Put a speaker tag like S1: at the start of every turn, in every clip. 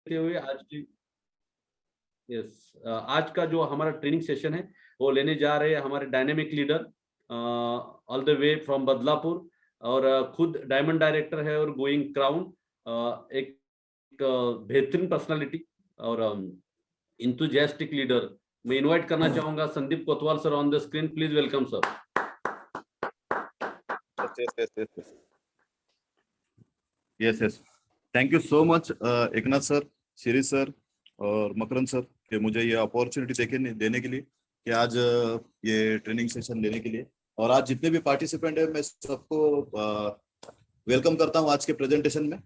S1: हुए आज की आज का जो हमारा ट्रेनिंग सेशन है वो लेने जा रहे हैं हमारे dynamic leader all the way from Badlapur और खुद डायमंड डायरेक्टर है और गोइंग क्राउन, एक बेहतरीन पर्सनालिटी और इंथुजियास्टिक लीडर। मैं इनवाइट करना चाहूंगा संदीप कोतवाल sir on the screen, please welcome sir.
S2: Yes, thank you so much Eknath sir, Shri sir और मकरंद सर कि मुझे ये अपॉर्चुनिटी देने के लिए कि आज ये ट्रेनिंग सेशन लेने के लिए, और आज जितने भी पार्टिसिपेंट है मैं सबको वेलकम करता हूँ आज के प्रेजेंटेशन में।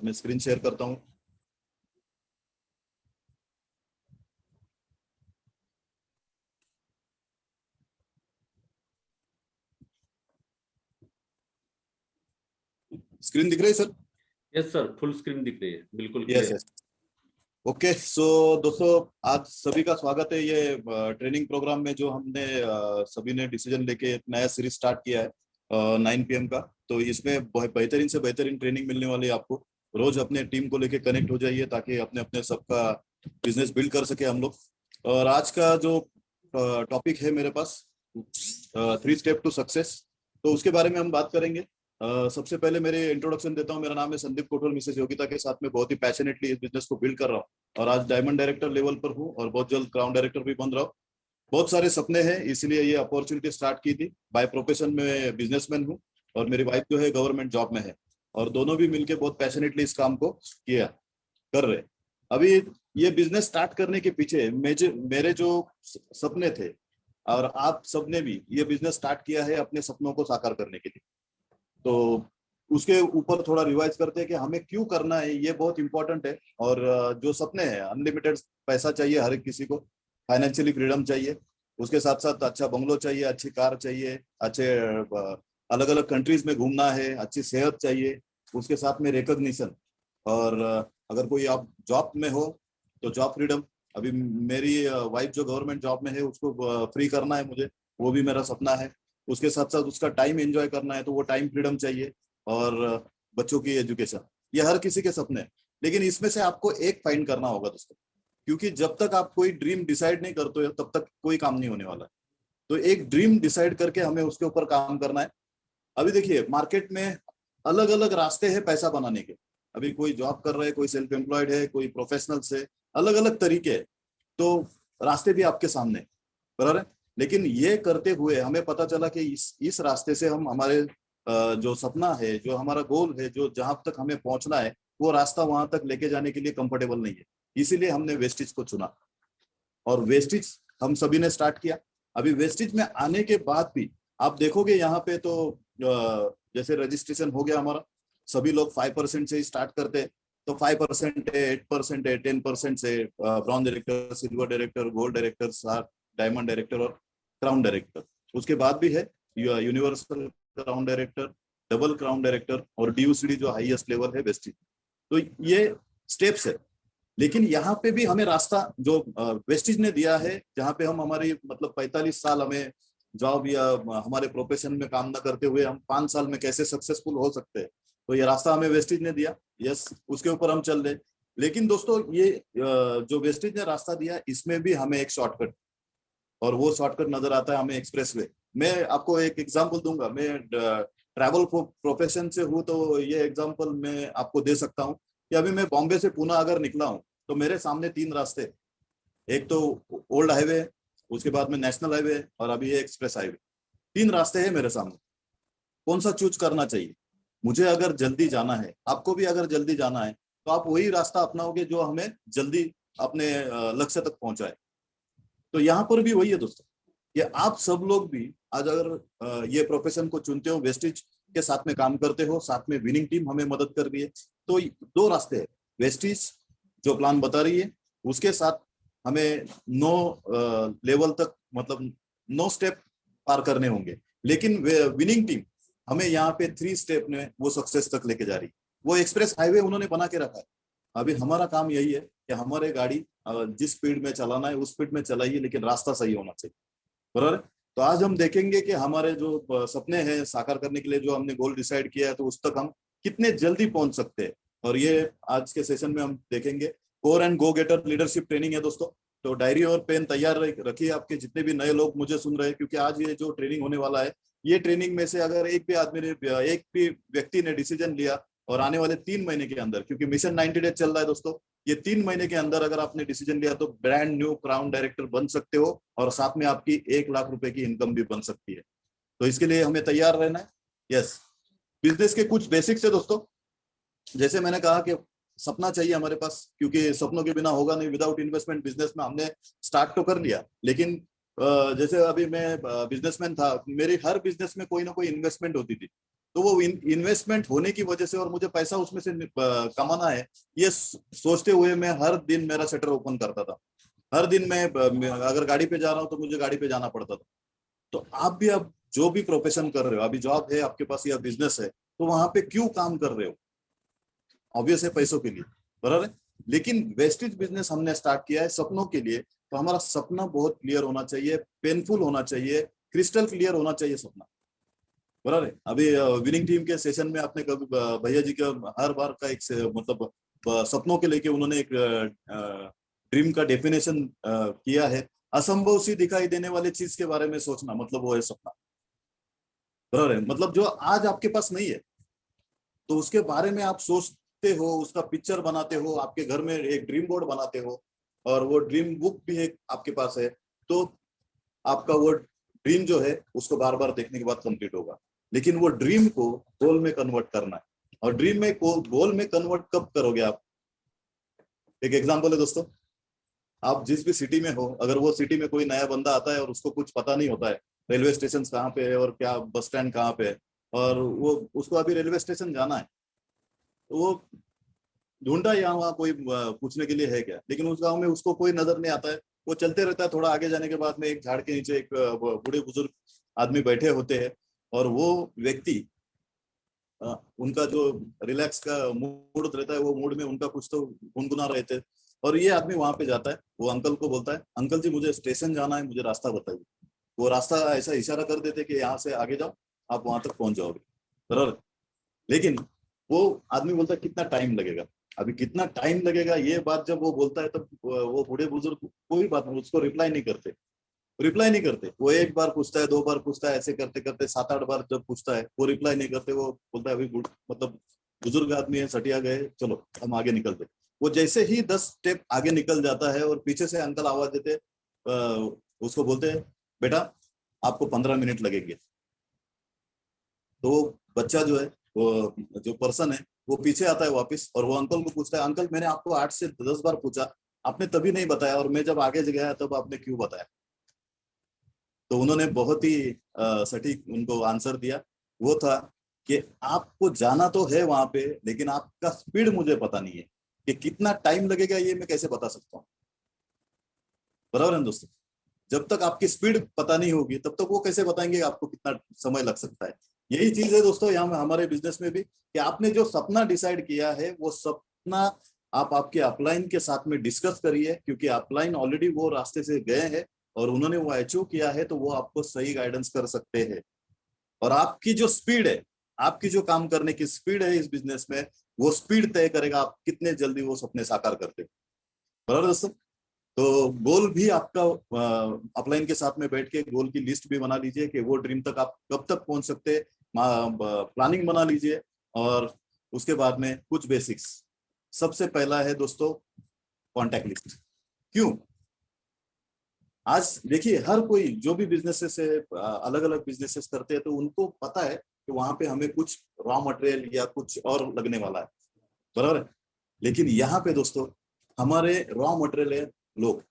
S2: मैं स्क्रीन शेयर करता हूँ। स्क्रीन दिख रही है sir?
S1: Yes sir, full screen दिख रही है, बिल्कुल।
S2: यस। ओके, सो दोस्तों आज सभी का स्वागत है ये ट्रेनिंग प्रोग्राम में जो हमने सभी ने डिसीजन लेके एक नया सीरीज स्टार्ट किया है 9 PM का। तो इसमें बेहतरीन से बेहतरीन ट्रेनिंग मिलने वाली है आपको। रोज अपने टीम को लेके कनेक्ट हो जाइए ताकि अपने अपने सबका बिजनेस बिल्ड कर सके हम लोग। और आज का जो टॉपिक है मेरे पास 3 स्टेप टू सक्सेस, तो उसके बारे में हम बात करेंगे। सबसे पहले मेरे इंट्रोडक्शन देता हूं। मेरा नाम है संदीप कोटवाल, मिसेज योगिता के साथ में बहुत ही पैशनेटली इस बिजनेस को बिल्ड कर रहा हूं और आज डायमंड डायरेक्टर लेवल पर हूं और बहुत जल्द क्राउन डायरेक्टर भी बन रहा हूं। बहुत सारे सपने हैं, इसलिए ये अपॉर्चुनिटी स्टार्ट की थी। बाय प्रोफेशन में बिजनेसमैन हूँ और मेरी वाइफ जो है गवर्नमेंट जॉब में है और दोनों भी मिलकर बहुत पैशनेटली इस काम को कर रहे। अभी ये बिजनेस स्टार्ट करने के पीछे मेरे जो सपने थे और आप सबने भी ये बिजनेस स्टार्ट किया है अपने सपनों को साकार करने के लिए, तो उसके ऊपर थोड़ा रिवाइज करते हैं कि हमें क्यों करना है। ये बहुत इंपॉर्टेंट है। और जो सपने हैं, अनलिमिटेड पैसा चाहिए हर एक किसी को, फाइनेंशियली फ्रीडम चाहिए, उसके साथ साथ अच्छा बंगलो चाहिए, अच्छी कार चाहिए, अच्छे अलग अलग कंट्रीज में घूमना है, अच्छी सेहत चाहिए, उसके साथ में रिकॉग्निशन। और अगर कोई आप जॉब में हो तो जॉब फ्रीडम। अभी मेरी वाइफ जो गवर्नमेंट जॉब में है उसको फ्री करना है मुझे, वो भी मेरा सपना है। उसके साथ साथ उसका टाइम एंजॉय करना है तो वो टाइम फ्रीडम चाहिए, और बच्चों की एजुकेशन। ये हर किसी के सपने हैं, लेकिन इसमें से आपको एक फाइंड करना होगा दोस्तों, क्योंकि जब तक आप कोई ड्रीम डिसाइड नहीं करते हो तब तक कोई काम नहीं होने वाला। तो एक ड्रीम डिसाइड करके हमें उसके ऊपर काम करना है। अभी देखिए मार्केट में अलग अलग रास्ते हैं पैसा बनाने के। अभी कोई जॉब कर रहा है, कोई सेल्फ एम्प्लॉयड है, कोई प्रोफेशनल से, अलग अलग तरीके है। तो रास्ते भी आपके सामने, बराबर है। लेकिन ये करते हुए हमें पता चला कि इस रास्ते से हम हमारे जो सपना है, जो हमारा गोल है, जो जहां तक हमें पहुंचना है, वो रास्ता वहां तक लेके जाने के लिए कंफर्टेबल नहीं है। इसीलिए हमने वेस्टेज को चुना और वेस्टेज हम सभी ने स्टार्ट किया। अभी वेस्टेज में आने के बाद भी आप देखोगे यहाँ पे तो जैसे रजिस्ट्रेशन हो गया हमारा, सभी लोग 5% से ही स्टार्ट करते हैं। तो 5% है, 8% है, 10% से bronze director, silver director, gold director, diamond director और क्राउन डायरेक्टर। उसके बाद भी है universal crown director, double crown director और DUCD जो हाईएस्ट लेवल है वेस्टेज। तो ये स्टेप्स है। लेकिन यहाँ पे भी हमें रास्ता जो वेस्टेज ने दिया है, जहाँ पे हम हमारी मतलब 45 साल हमें जॉब या हमारे प्रोफेशन में काम ना करते हुए हम 5 साल में कैसे सक्सेसफुल हो सकते हैं, तो ये रास्ता हमें वेस्टेज ने दिया। यस, उसके ऊपर हम चल रहे। लेकिन दोस्तों ये जो वेस्टेज ने रास्ता दिया, इसमें भी हमें एक शॉर्टकट, और वो शॉर्टकट नजर आता है हमें एक्सप्रेसवे। मैं आपको एक एग्जांपल दूंगा। मैं ट्रैवल प्रोफेशन से हूँ, तो ये एग्जांपल मैं आपको दे सकता हूँ कि अभी मैं बॉम्बे से पुणे अगर निकला हूँ तो मेरे सामने 3 रास्ते। एक तो ओल्ड हाईवे, उसके बाद में नेशनल हाईवे और अभी ये एक्सप्रेस हाईवे। 3 रास्ते हैं मेरे सामने। कौन सा चूज करना चाहिए? मुझे अगर जल्दी जाना है, आपको भी अगर जल्दी जाना है, तो आप वही रास्ता अपनाओगे जो हमें जल्दी अपने लक्ष्य तक पहुंचाए। तो यहाँ पर भी वही है दोस्तों, कि आप सब लोग भी आज अगर ये प्रोफेशन को चुनते हो, वेस्टेज के साथ में काम करते हो, साथ में विनिंग टीम हमें मदद कर रही है, तो 2 रास्ते हैं। वेस्टेज जो प्लान बता रही है, उसके साथ हमें 9 लेवल तक, मतलब 9 स्टेप पार करने होंगे। लेकिन विनिंग टीम हमें यहाँ पे 3 स्टेप में वो सक्सेस तक लेके जा रही है। वो एक्सप्रेस हाईवे उन्होंने बना के रखा है। अभी हमारा काम यही है कि हमारे गाड़ी जिस स्पीड में चलाना है उस स्पीड में चलाइए, लेकिन रास्ता सही होना चाहिए, बराबर। तो आज हम देखेंगे कि हमारे जो सपने हैं साकार करने के लिए जो हमने गोल डिसाइड किया है, तो उस तक हम कितने जल्दी पहुंच सकते हैं। और ये आज के सेशन में हम देखेंगे core and go getter leadership training है दोस्तों। तो डायरी और पेन तैयार रखिए आपके जितने भी नए लोग मुझे सुन रहे हैं, क्योंकि आज ये जो ट्रेनिंग होने वाला है, ये ट्रेनिंग में से अगर एक भी आदमी ने, एक भी व्यक्ति ने डिसीजन लिया और आने वाले 3 महीने के अंदर, क्योंकि मिशन 90 डेज चल रहा है दोस्तों, ये 3 महीने के अंदर अगर आपने डिसीजन लिया तो ब्रांड न्यू क्राउन डायरेक्टर बन सकते हो और साथ में आपकी 1 लाख रुपए की इनकम भी बन सकती है। तो इसके लिए हमें तैयार रहना है। यस, बिजनेस के कुछ बेसिक्स है दोस्तों। जैसे मैंने कहा कि सपना चाहिए हमारे पास, क्योंकि सपनों के बिना होगा नहीं। विदाउट इन्वेस्टमेंट बिजनेस में हमने स्टार्ट तो कर लिया, लेकिन जैसे अभी मैं बिजनेसमैन था, मेरी हर बिजनेस में कोई ना कोई इन्वेस्टमेंट होती थी। तो वो इन्वेस्टमेंट होने की वजह से और मुझे पैसा उसमें से कमाना है, ये सोचते हुए मैं हर दिन मेरा शटर ओपन करता था। हर दिन मैं अगर गाड़ी पे जा रहा हूँ तो मुझे गाड़ी पे जाना पड़ता था। तो आप भी अब जो भी प्रोफेशन कर रहे हो, अभी जॉब है आपके पास या बिजनेस है, तो वहां पे क्यों काम कर रहे हो? ऑब्वियस है, पैसों के लिए, बराबर है। लेकिन वेस्टेज बिजनेस हमने स्टार्ट किया है सपनों के लिए। तो हमारा सपना बहुत क्लियर होना चाहिए, पेनफुल होना चाहिए, क्रिस्टल क्लियर होना चाहिए सपना, बराबर है। अभी विनिंग टीम के सेशन में आपने कभी भैया जी का हर बार का एक मतलब सपनों के लेके उन्होंने एक ड्रीम का डेफिनेशन किया है, असंभव सी दिखाई देने वाली चीज के बारे में सोचना, मतलब वो है सपना, बराबर है। मतलब जो आज आपके पास नहीं है तो उसके बारे में आप सोचते हो, उसका पिक्चर बनाते हो, आपके घर में एक ड्रीम बोर्ड बनाते हो, और वो ड्रीम बुक भी है आपके पास है। तो आपका वो ड्रीम जो है उसको बार बार देखने के बाद कंप्लीट होगा। लेकिन वो ड्रीम को गोल में कन्वर्ट करना है, और ड्रीम में गोल में कन्वर्ट कब करोगे आप? एक एग्जांपल है दोस्तों, आप जिस भी सिटी में हो, अगर वो सिटी में कोई नया बंदा आता है और उसको कुछ पता नहीं होता है, रेलवे स्टेशन कहाँ पे है और क्या बस स्टैंड कहाँ पे है, और वो उसको अभी रेलवे स्टेशन जाना है, तो वो ढूंढता है यहाँ वहाँ कोई पूछने के लिए है क्या, लेकिन उस गांव में उसको कोई नजर नहीं आता है। वो चलते रहता है, थोड़ा आगे जाने के बाद में एक झाड़ के नीचे एक बूढ़े बुजुर्ग आदमी बैठे होते हैं, और वो व्यक्ति उनका जो रिलैक्स का मूड रहता है, वो मूड में उनका कुछ तो गुनगुना रहे थे। और ये आदमी वहां पे जाता है, वो अंकल को बोलता है, अंकल जी मुझे स्टेशन जाना है, मुझे रास्ता बताइए। वो रास्ता ऐसा इशारा कर देते कि यहाँ से आगे जाओ, आप वहां तक पहुंच जाओगे, बराबर। लेकिन वो आदमी बोलता है कितना टाइम लगेगा? अभी कितना टाइम लगेगा ये बात जब वो बोलता है, तब वो बूढ़े बुजुर्ग कोई बात नहीं, उसको रिप्लाई नहीं करते। वो एक बार पूछता है, 2 बार पूछता है, ऐसे करते करते 7-8 बार जब पूछता है, वो रिप्लाई नहीं करते। वो बोलता है अभी मतलब बुजुर्ग आदमी है, सटिया गए, चलो हम आगे निकलते। वो जैसे ही 10 स्टेप आगे निकल जाता है और पीछे से अंकल आवाज देते, उसको बोलते हैं बेटा आपको 15 मिनट लगेंगे। तो वो बच्चा जो है, वो जो पर्सन है, वो पीछे आता है वापस, और वो अंकल को पूछता है, अंकल मैंने आपको 8 से 10 बार पूछा, आपने तभी नहीं बताया, और मैं जब आगे गया तब आपने क्यों बताया? तो उन्होंने बहुत ही सटीक उनको आंसर दिया। वो था कि आपको जाना तो है वहां पे, लेकिन आपका स्पीड मुझे पता नहीं है कि कितना टाइम लगेगा, ये मैं कैसे बता सकता हूँ, बराबर है दोस्तों। जब तक आपकी स्पीड पता नहीं होगी तब तक वो कैसे बताएंगे आपको कितना समय लग सकता है। यही चीज है दोस्तों यहाँ हमारे बिजनेस में भी, कि आपने जो सपना डिसाइड किया है वो सपना आप आपके अपलाइन के साथ में डिस्कस करिए, क्योंकि अपलाइन ऑलरेडी वो रास्ते से गए हैं और उन्होंने वो अचीव किया है, तो वो आपको सही गाइडेंस कर सकते हैं। और आपकी जो स्पीड है, आपकी जो काम करने की स्पीड है इस बिजनेस में, वो स्पीड तय करेगा आप कितने जल्दी वो सपने साकार करते हैं, बराबर दोस्तों। तो गोल भी आपका अपलाइन के साथ में बैठ के गोल की लिस्ट भी बना लीजिए कि वो ड्रीम तक आप कब तक पहुंच सकते, प्लानिंग बना लीजिए। और उसके बाद में कुछ बेसिक्स, सबसे पहला है दोस्तों कॉन्टैक्ट लिस्ट। क्यों? आज देखिए हर कोई जो भी बिजनेसेस है, अलग अलग बिजनेसेस करते हैं, तो उनको पता है कि वहां पे हमें कुछ रॉ मटेरियल या कुछ और लगने वाला है, बराबर है। लेकिन यहाँ पे दोस्तों हमारे रॉ मटेरियल है लोग,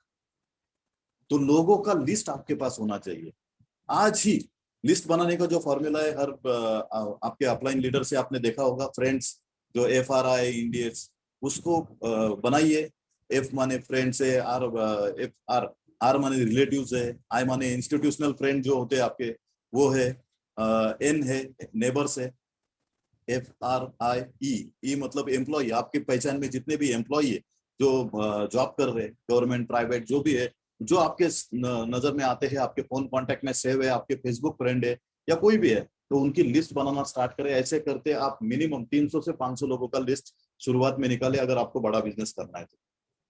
S2: तो लोगों का लिस्ट आपके पास होना चाहिए। आज ही लिस्ट बनाने का जो फॉर्मूला है, हर आपके अपलाइन लीडर से आपने देखा होगा, फ्रेंड्स, जो FRI इंडियंस, उसको बनाइए। F माने फ्रेंड्स है, R माने रिलेटिव्स है, I माने इंस्टीट्यूशनल फ्रेंड जो होते हैं आपके, वो है, N है नेबर्स है, FRIE मतलब एम्प्लॉय, आपकी पहचान में जितने भी एम्प्लॉय है जो जॉब कर रहे हैं, गवर्नमेंट प्राइवेट जो भी है, जो आपके नजर में आते हैं, आपके फोन कांटेक्ट में सेव है, आपके फेसबुक फ्रेंड है या कोई भी है, तो उनकी लिस्ट बनाना स्टार्ट करें। ऐसे करते आप मिनिमम 300 से 500 लोगों का लिस्ट शुरुआत में निकाले, अगर आपको बड़ा बिजनेस करना है तो,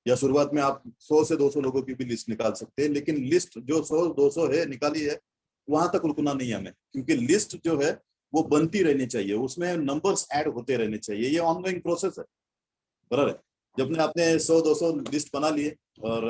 S2: या शुरुआत में आप 100 से 200 लोगों की भी लिस्ट निकाल सकते हैं, लेकिन लिस्ट जो 100-200 है निकाली है, वहां तक रुकना नहीं हमें, क्योंकि लिस्ट जो है वो बनती रहनी चाहिए, उसमें नंबर्स ऐड होते रहने चाहिए, ये ऑनगोइंग प्रोसेस है, बराबर है। जब आपने 100-200 लिस्ट बना लिए और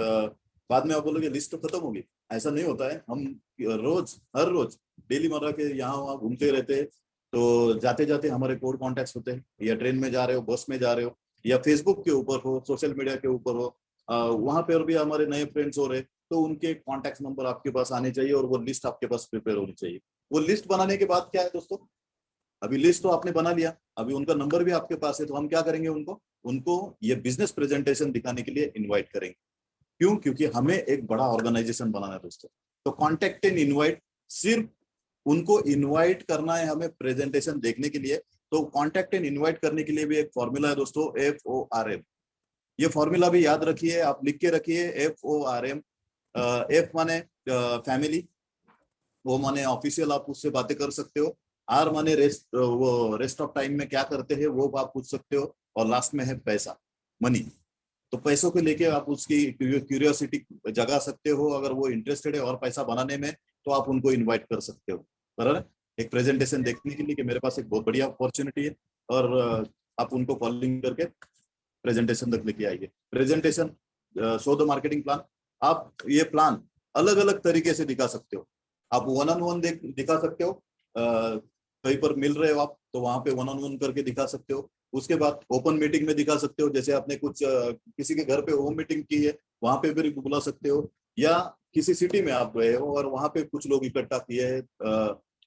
S2: बाद में आप बोलोगे लिस्ट तो खत्म होगी, ऐसा नहीं होता है। हम रोज हर रोज डेली मर्रा के यहाँ वहाँ घूमते रहते हैं, तो जाते जाते हमारे कोड कॉन्टेक्ट होते हैं, या ट्रेन में जा रहे हो, बस में जा रहे हो, या फेसबुक के ऊपर हो, सोशल मीडिया के ऊपर हो, वहां पर भी हमारे नए फ्रेंड्स हो रहे, तो उनके कॉन्टेक्ट नंबर आपके पास आने चाहिए और वो लिस्ट आपके पास प्रिपेयर होनी चाहिए। वो लिस्ट बनाने के बाद क्या है दोस्तों, अभी लिस्ट तो आपने बना लिया, अभी उनका नंबर भी आपके पास है, तो हम क्या करेंगे, उनको ये बिजनेस प्रेजेंटेशन दिखाने के लिए इनवाइट करेंगे। क्यों? क्योंकि हमें एक बड़ा ऑर्गेनाइजेशन बनाना है दोस्तों, तो कॉन्टेक्ट एंड इनवाइट, सिर्फ उनको इनवाइट करना है हमें प्रेजेंटेशन देखने के लिए। तो कॉन्टेक्ट एंड इनवाइट करने के लिए भी एक फॉर्मूला है दोस्तों, FORM। ये फॉर्मूला भी याद रखिए, आप लिख के रखिए, FORM। F माने फैमिली, वो माने ऑफिशियल, आप उससे बातें कर सकते हो। R माने रेस्ट ऑफ टाइम में क्या करते हैं वो आप पूछ सकते हो, और लास्ट में है पैसा, मनी। तो पैसों को लेके आप उसकी क्यूरियोसिटी जगा सकते हो, अगर वो इंटरेस्टेड है और पैसा बनाने में, तो आप उनको इनवाइट कर सकते हो, बराबर। एक प्रेजेंटेशन देखने के लिए कि मेरे पास एक बहुत बढ़िया अपॉर्चुनिटी है, और आप उनको कॉलिंग करके प्रेजेंटेशन तक लेके आइए। Presentation, show the marketing plan. आप ये प्लान अलग अलग तरीके से दिखा सकते हो। आप 1-on-1 दिखा सकते हो, कहीं पर मिल रहे हो आप, तो वहां पे 1-on-1 करके दिखा सकते हो। उसके बाद ओपन मीटिंग में दिखा सकते हो, जैसे आपने कुछ किसी के घर पे होम मीटिंग की है, वहां पे भी बुला सकते हो, या किसी सिटी में आप गए हो और वहां पे कुछ लोग इकट्ठा किए हैं,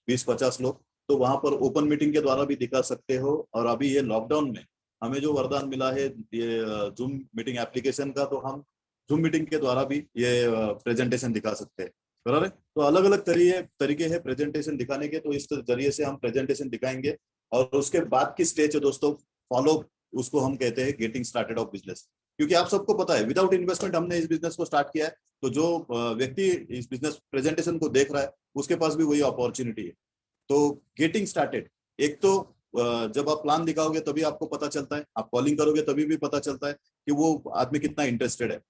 S2: 20-50 लोग, तो वहां पर ओपन मीटिंग के द्वारा भी दिखा सकते हो। और अभी ये लॉकडाउन में हमें जो वरदान मिला है ये जूम मीटिंग एप्लीकेशन का, तो हम जूम मीटिंग के द्वारा भी ये प्रेजेंटेशन दिखा सकते हैं, बराबर है। तो अलग अलग तरीके हैं प्रेजेंटेशन दिखाने के, तो इस जरिए से हम प्रेजेंटेशन दिखाएंगे। और उसके बाद की स्टेज है दोस्तों, फॉलो, उसको हम कहते हैं गेटिंग स्टार्टेड ऑफ बिजनेस। क्योंकि आप सबको पता है, विदाउट इन्वेस्टमेंट हमने इस बिजनेस को स्टार्ट किया है, तो जो व्यक्ति इस बिजनेस प्रेजेंटेशन को देख रहा है, उसके पास भी वही अपॉर्चुनिटी है। तो गेटिंग स्टार्टेड, एक तो जब आप प्लान दिखाओगे तभी आपको पता चलता है, आप कॉलिंग करोगे तभी भी पता चलता है कि वो आदमी कितना इंटरेस्टेड है।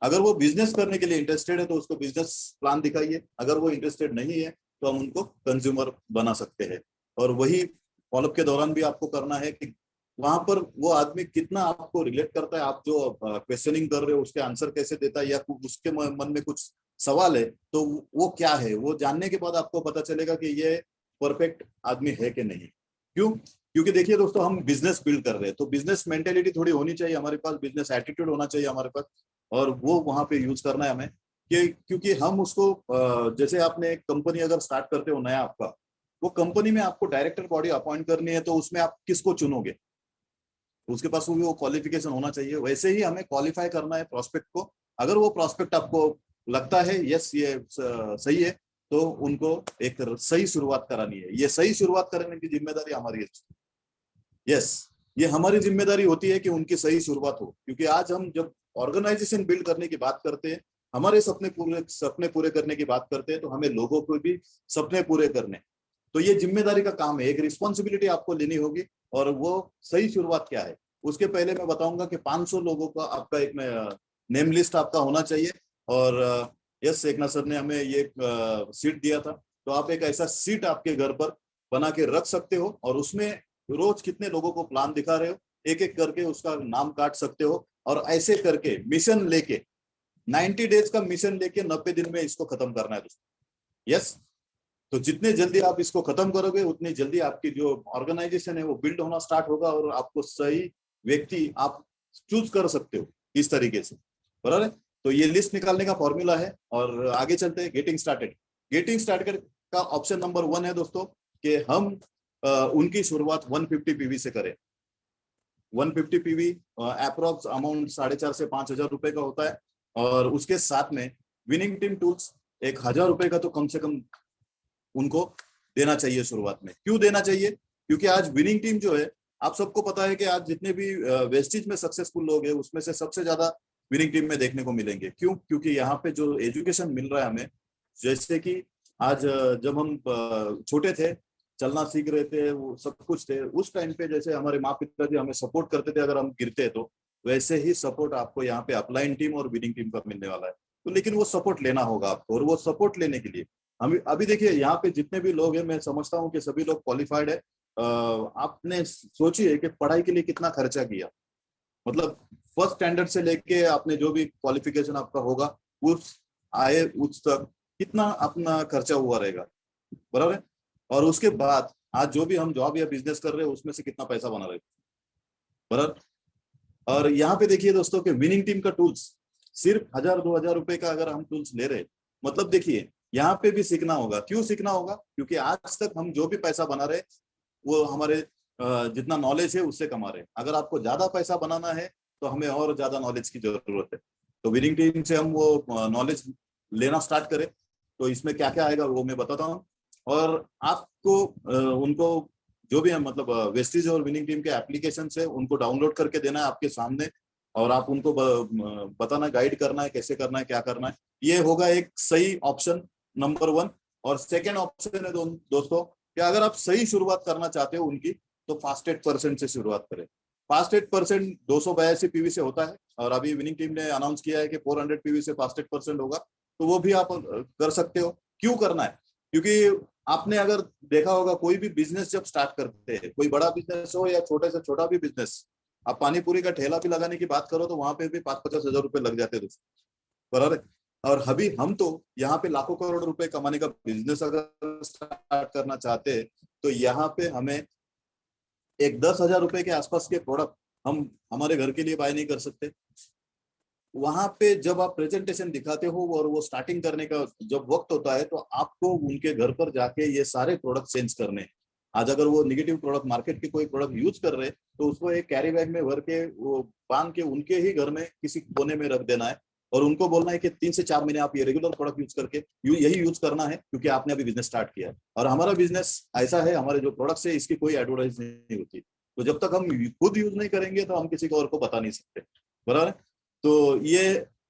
S2: अगर वो बिजनेस करने के लिए इंटरेस्टेड है तो उसको बिजनेस प्लान दिखाइए, अगर वो इंटरेस्टेड नहीं है तो हम उनको कंज्यूमर बना सकते हैं। और वही फॉलोअप के दौरान भी आपको करना है कि वहां पर वो आदमी कितना आपको रिलेट करता है, आप जो क्वेश्चनिंग कर रहे हो उसके आंसर कैसे देता है, या उसके मन में कुछ सवाल है तो वो क्या है, वो जानने के बाद आपको पता चलेगा कि ये परफेक्ट आदमी है कि नहीं। क्यों? क्योंकि देखिए दोस्तों, हम बिजनेस बिल्ड कर रहे हैं, तो बिजनेस मेंटेलिटी थोड़ी होनी चाहिए हमारे पास, बिजनेस एटीट्यूड होना चाहिए हमारे पास, और वो वहां पे यूज करना है हमें। क्योंकि हम उसको जैसे आपने एक कंपनी अगर स्टार्ट करते हो नया आपका, वो कंपनी में आपको डायरेक्टर बॉडी अपॉइंट करनी है, तो उसमें आप किसको चुनोगे, उसके पास वो क्वालिफिकेशन होना चाहिए। वैसे ही हमें क्वालिफाई करना है प्रोस्पेक्ट को। अगर वो प्रोस्पेक्ट आपको लगता है यस ये सही है, तो उनको एक सही शुरुआत करानी है। ये सही शुरुआत कराने की जिम्मेदारी हमारी है। यस, ये हमारी जिम्मेदारी होती है कि उनकी सही शुरुआत हो। क्योंकि आज हम जब ऑर्गेनाइजेशन बिल्ड करने की बात करते हैं, हमारे सपने पूरे करने की बात करते हैं, तो हमें लोगों को भी सपने पूरे करने, तो ये जिम्मेदारी का काम है, एक रिस्पॉन्सिबिलिटी आपको लेनी होगी। और वो सही शुरुआत क्या है, उसके पहले मैं बताऊंगा कि 500 लोगों का आपका एक नेम लिस्ट आपका होना चाहिए। और यस, एकनाथ सर ने हमें ये सीट दिया था, तो आप एक ऐसा सीट आपके घर पर बना के रख सकते हो, और उसमें रोज कितने लोगों को प्लान दिखा रहे हो, एक एक करके उसका नाम काट सकते हो। और ऐसे करके मिशन लेके 90 डेज का मिशन लेके 90 दिन में इसको खत्म करना है दोस्तों। यस, तो जितने जल्दी आप इसको खत्म करोगे, उतनी जल्दी आपकी जो ऑर्गेनाइजेशन है वो बिल्ड होना स्टार्ट होगा, और आपको सही व्यक्ति आप चूज कर सकते हो इस तरीके से, बराबर है। तो ये लिस्ट निकालने का फॉर्मूला है, और आगे चलते हैं। गेटिंग स्टार्टेड, गेटिंग स्टार्टेड का ऑप्शन नंबर 1 है दोस्तों कि हम उनकी शुरुआत 150 पीवी से करें। 150 पीवी अप्रोक्स अमाउंट 4,500 से 5,000 रुपए का होता है। और उसके साथ में विनिंग टीम टूल्स 1,000 रुपए का तो कम से कम उनको देना चाहिए शुरुआत में। क्यों देना चाहिए? क्योंकि आज विनिंग टीम जो है, आप सबको पता है कि आज जितने भी वेस्टेज में सक्सेसफुल लोग हैं, उसमें से सबसे ज्यादा विनिंग टीम में देखने को मिलेंगे। क्यों? क्योंकि यहाँ पे जो एजुकेशन मिल रहा है हमें, जैसे कि आज जब हम छोटे थे, चलना सीख रहे थे, वो सब कुछ थे, उस टाइम पे जैसे हमारे माँ पिता जी हमें सपोर्ट करते थे, अगर हम गिरते तो वैसे ही सपोर्ट आपको यहाँ पे अपलाइन टीम और विनिंग टीम का मिलने वाला है। तो लेकिन वो सपोर्ट लेना होगा आपको, और वो सपोर्ट लेने के लिए हम अभी देखिए यहाँ पे जितने भी लोग हैं, मैं समझता हूँ कि सभी लोग क्वालिफाइड है। आपने सोचिए कि पढ़ाई के लिए कितना खर्चा किया, मतलब फर्स्ट स्टैंडर्ड से लेके आपने जो भी क्वालिफिकेशन आपका होगा उस आए उस तक कितना अपना खर्चा हुआ रहेगा, बराबर है। और उसके बाद आज जो भी हम जॉब या बिजनेस कर रहे हैं उसमें से कितना पैसा बना रहे हैं, बराबर। और यहाँ पे देखिए दोस्तों कि विनिंग टीम का टूल्स सिर्फ 1000-2000 रुपए का अगर हम टूल्स ले रहे, मतलब देखिए यहाँ पे भी सीखना होगा। क्यों सीखना होगा? क्योंकि आज तक हम जो भी पैसा बना रहे वो हमारे जितना नॉलेज है उससे कमा रहे हैं। अगर आपको ज्यादा पैसा बनाना है तो हमें और ज्यादा नॉलेज की जरूरत है। तो विनिंग टीम से हम वो नॉलेज लेना स्टार्ट करें। तो इसमें क्या क्या आएगा वो मैं बताता हूँ। और आपको उनको जो भी है मतलब वेस्टीज और विनिंग टीम के एप्लीकेशन है उनको डाउनलोड करके देना है आपके सामने, और आप उनको बताना, गाइड करना है कैसे करना है, क्या करना है। ये होगा एक सही ऑप्शन नंबर 1। और सेकेंड ऑप्शन है दोस्तों कि अगर आप सही शुरुआत करना चाहते हो उनकी, तो फास्टेड परसेंट से शुरुआत करें। फास्टेड परसेंट 282 पीवी से होता है, और अभी विनिंग टीम ने अनाउंस किया है कि 400 पीवी से फास्टेड परसेंट होगा। तो वो भी आप कर सकते हो। क्यों करना है? क्योंकि आपने अगर देखा होगा कोई भी बिजनेस जब स्टार्ट करते हैं, कोई बड़ा बिजनेस हो या छोटे से छोटा भी बिजनेस, आप पानी पूरी का ठेला भी लगाने की बात करो तो वहां पे भी 5-50 हजार रुपए लग जाते हैं दोस्तों, बराबर। और अभी हम तो यहाँ पे लाखों करोड़ रुपए कमाने का बिजनेस अगर स्टार्ट करना चाहते हैं, तो यहाँ पे हमें एक 10,000 रुपए के आसपास के प्रोडक्ट हम हमारे घर के लिए बाय नहीं कर सकते। वहां पे जब आप प्रेजेंटेशन दिखाते हो और वो स्टार्टिंग करने का जब वक्त होता है, तो आपको उनके घर पर जाके ये सारे प्रोडक्ट चेंज करने हैं। आज अगर वो निगेटिव प्रोडक्ट मार्केट के कोई प्रोडक्ट यूज कर रहे हैं, तो उसको एक कैरी बैग में भर के वो बांध के उनके ही घर में किसी कोने में रख देना है, और उनको बोलना है कि 3 से 4 महीने आप ये रेगुलर प्रोडक्ट यूज करके यही यूज करना है, क्योंकि आपने अभी बिजनेस स्टार्ट किया है। और हमारा बिजनेस ऐसा है, हमारे जो प्रोडक्ट्स है इसकी कोई एडवर्टाइज नहीं होती। तो जब तक हम खुद यूज नहीं करेंगे तो हम किसी को और को बता नहीं सकते, बराबर। तो ये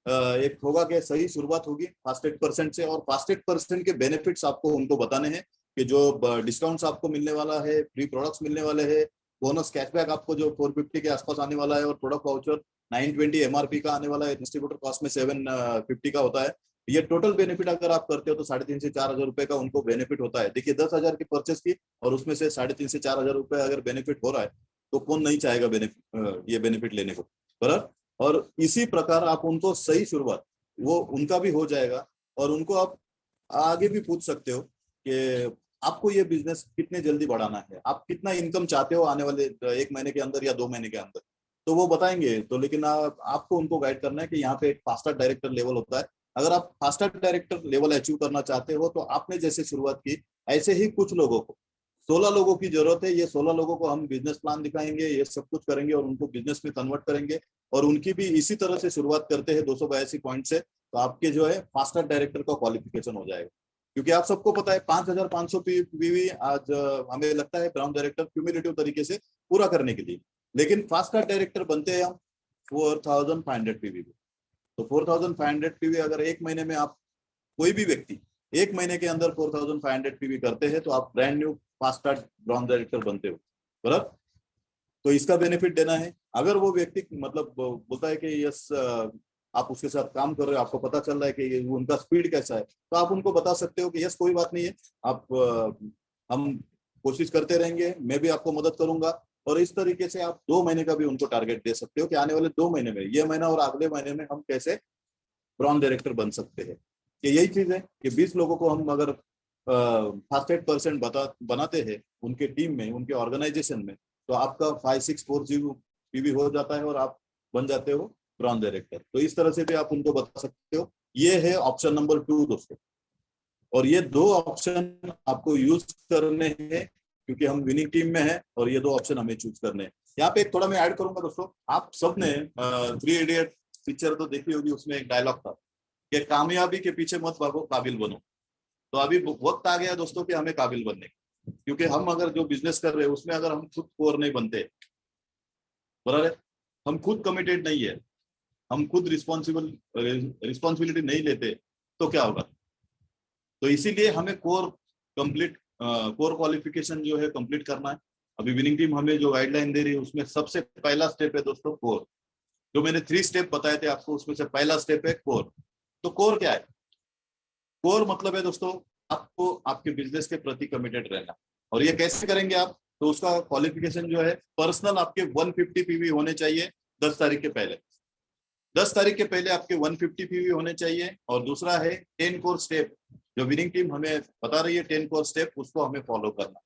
S2: एक होगा कि सही शुरुआत होगी फास्टेड परसेंट से, और फास्टेड परसेंट के बेनिफिट्स आपको उनको बताने हैं कि जो डिस्काउंट्स आपको मिलने वाला है, फ्री प्रोडक्ट्स मिलने वाले हैं, बोनस कैशबैक आपको जो 450 के आसपास आने वाला है, और प्रोडक्ट वाउचर 920 एमआरपी का आने वाला है, डिस्ट्रीब्यूटर कॉस्ट में 750 का होता है। ये टोटल बेनिफिट अगर आप करते हो तो 3,500 से 4,000 रुपए का उनको बेनिफिट होता है। देखिए 10,000 की परचेस की और उसमें से 3,500 से 4,000 रुपए अगर बेनिफिट हो रहा है, तो कौन नहीं चाहेगा ये बेनिफिट लेने को, बराबर। और इसी प्रकार आप उनको सही शुरुआत वो उनका भी हो जाएगा, और उनको आप आगे भी पूछ सकते हो कि आपको ये बिजनेस कितने जल्दी बढ़ाना है, आप कितना इनकम चाहते हो आने वाले 1 महीने के अंदर या 2 महीने के अंदर, तो वो बताएंगे। तो लेकिन आपको उनको गाइड करना है कि यहाँ पे एक फास्टर डायरेक्टर लेवल होता है। अगर आप फास्टर डायरेक्टर लेवल अचीव करना चाहते हो, तो आपने जैसे शुरुआत की ऐसे ही कुछ लोगों को, 16 लोगों की जरूरत है। ये 16 लोगों को हम बिजनेस प्लान दिखाएंगे, ये सब कुछ करेंगे और उनको बिजनेस में कन्वर्ट करेंगे, और उनकी भी इसी तरह से शुरुआत करते हैं 282 पॉइंट से। तो आपके जो है फास्टर डायरेक्टर का क्वालिफिकेशन हो जाएगा। क्योंकि आप सबको पता है 5,500 पीवी आज हमें लगता है ब्राउन डायरेक्टर क्यूमुलेटिव तरीके से पूरा करने के लिए, लेकिन फास्टर डायरेक्टर बनते हैं हम 4,500 पीवी। तो 4,500 पीवी अगर 1 महीने में आप, कोई भी व्यक्ति 1 महीने के अंदर 4,500 पीवी करते हैं, तो आप brand new fast start brown director बनते हो, बराबर। तो इसका बेनिफिट देना है। अगर वो व्यक्ति मतलब बोलता है कि यस आप उसके साथ काम कर रहे हो, आपको पता चल रहा है कि उनका स्पीड कैसा है, तो आप उनको बता सकते हो कि यस कोई बात नहीं है, आप हम कोशिश करते रहेंगे, मैं भी आपको मदद करूंगा। और इस तरीके से आप 2 महीने का भी उनको टारगेट दे सकते हो कि आने वाले 2 महीने में, ये महीना और अगले महीने में हम कैसे ब्राउन डायरेक्टर बन सकते हैं। कि यही चीज है कि 20 लोगों को हम अगर फास्टेड परसेंट बनाते हैं उनके टीम में, उनके ऑर्गेनाइजेशन में, तो आपका 5640 पीवी हो जाता है और आप बन जाते हो ब्राउन डायरेक्टर। तो इस तरह से भी आप उनको बता सकते हो। ये है ऑप्शन नंबर 2 दोस्तों, और ये 2 ऑप्शन आपको यूज करने हैं क्योंकि हम विनिंग टीम में हैं, और ये 2 ऑप्शन हमें चूज करने हैं। यहाँ पे एक थोड़ा मैं ऐड करूंगा दोस्तों, आप सबने 3 इडियट पिक्चर तो देखी होगी, उसमें एक डायलॉग था कि कामयाबी के पीछे मत भागो, काबिल बनो। तो अभी वक्त आ गया दोस्तों कि हमें काबिल बनने का, क्योंकि हम अगर जो बिजनेस कर रहे हैं उसमें अगर हम खुद कोर नहीं बनते, बराबर, हम खुद कमिटेड नहीं है, हम खुद रिस्पॉन्सिबिलिटी नहीं लेते, तो क्या होगा। तो इसीलिए हमें कोर क्वालिफिकेशन जो है कंप्लीट करना है। अभी विनिंग टीम हमें जो गाइडलाइन दे रही है उसमें सबसे पहला स्टेप है दोस्तों कोर। जो मैंने 3 स्टेप बताए थे आपको, उसमें से पहला स्टेप है कोर। तो कोर क्या है? कोर मतलब है दोस्तों, आपको आपके बिजनेस के प्रति कमिटेड रहना। और ये कैसे करेंगे आप? तो उसका क्वालिफिकेशन जो है, पर्सनल आपके 150 पीवी होने चाहिए 10 तारीख के पहले। 10 तारीख के पहले आपके 150 पीवी होने चाहिए। और दूसरा है 10 कोर स्टेप, जो विनिंग टीम हमें बता रही है 10 कोर स्टेप, उसको हमें फॉलो करना।